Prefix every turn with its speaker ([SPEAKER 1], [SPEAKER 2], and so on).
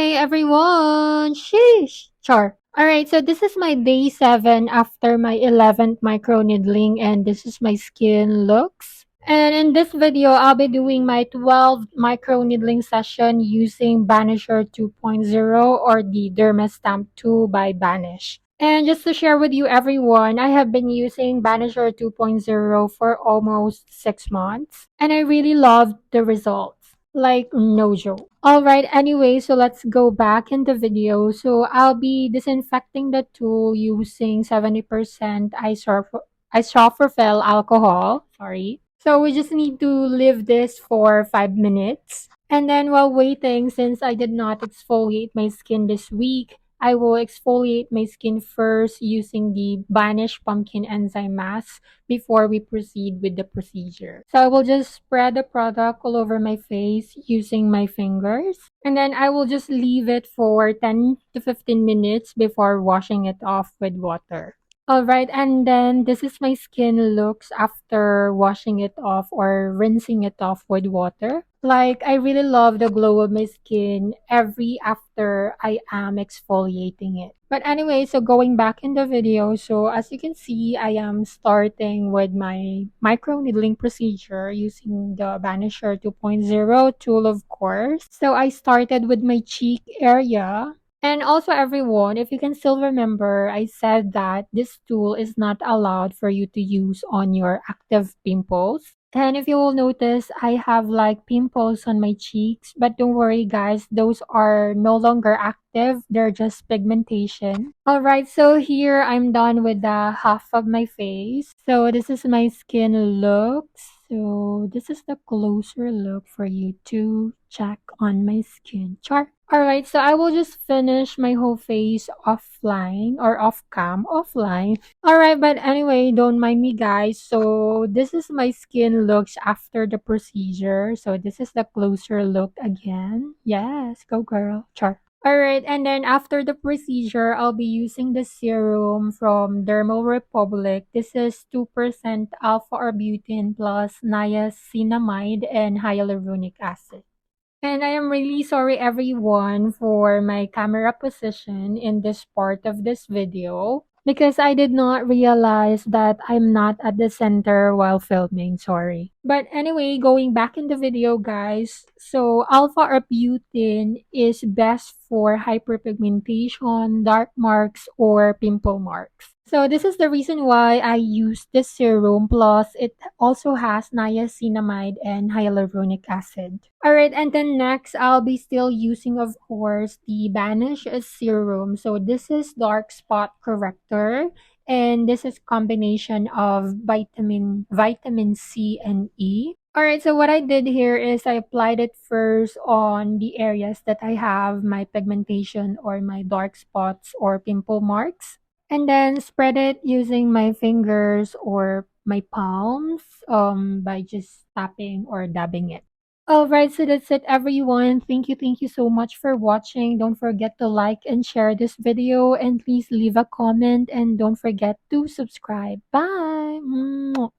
[SPEAKER 1] Hi everyone! Sheesh! Char. Alright, so this is my day 7 after my 11th microneedling and this is my skin looks. And in this video, I'll be doing my 12th microneedling session using Banisher 2.0 or the Derma Stamp 2 by Banish. And just to share with you everyone, I have been using Banisher 2.0 for almost 6 months and I really loved the results. Like, no joke. Alright, anyway, so let's go back in the video. So I'll be disinfecting the tool using 70% isopropyl alcohol. Sorry. So we just need to leave this for 5 minutes. And then while waiting, since I did not exfoliate my skin this week, I will exfoliate my skin first using the Banish Pumpkin Enzyme Mask before we proceed with the procedure. So I will just spread the product all over my face using my fingers. And then I will just leave it for 10 to 15 minutes before washing it off with water. Alright, and then this is my skin looks after washing it off or rinsing it off with water. Like, I really love the glow of my skin every after I am exfoliating it. But anyway, so going back in the video, so as you can see, I am starting with my micro needling procedure using the Banisher 2.0 tool, of course. So I started with my cheek area. And also everyone, if you can still remember, I said that this tool is not allowed for you to use on your active pimples. And if you will notice, I have like pimples on my cheeks, but don't worry guys, those are no longer active. They're just pigmentation. Alright, so here I'm done with the half of my face. So this is my skin looks. So this is the closer look for you to check on my skin chart. Alright, so I will just finish my whole face offline or off cam, offline. Alright, but anyway, don't mind me guys. So this is my skin looks after the procedure. So this is the closer look again. Yes, go girl. Char. Alright, and then after the procedure, I'll be using the serum from Dermo Republic. This is 2% alpha arbutin plus niacinamide and hyaluronic acid. And I am really sorry everyone for my camera position in this part of this video because I did not realize that I'm not at the center while filming, sorry. But anyway, going back in the video guys, so alpha arbutin is best for hyperpigmentation, dark marks, or pimple marks. So this is the reason why I use this serum, plus it also has niacinamide and hyaluronic acid. Alright, and then next, I'll be still using, of course, the Banish serum. So this is dark spot corrector, and this is combination of vitamin C and E. Alright, so what I did here is I applied it first on the areas that I have my pigmentation or my dark spots or pimple marks. And then spread it using my fingers or my palms by just tapping or dabbing it. Alright, so that's it everyone. Thank you so much for watching. Don't forget to like and share this video and please leave a comment and don't forget to subscribe. Bye! Mwah.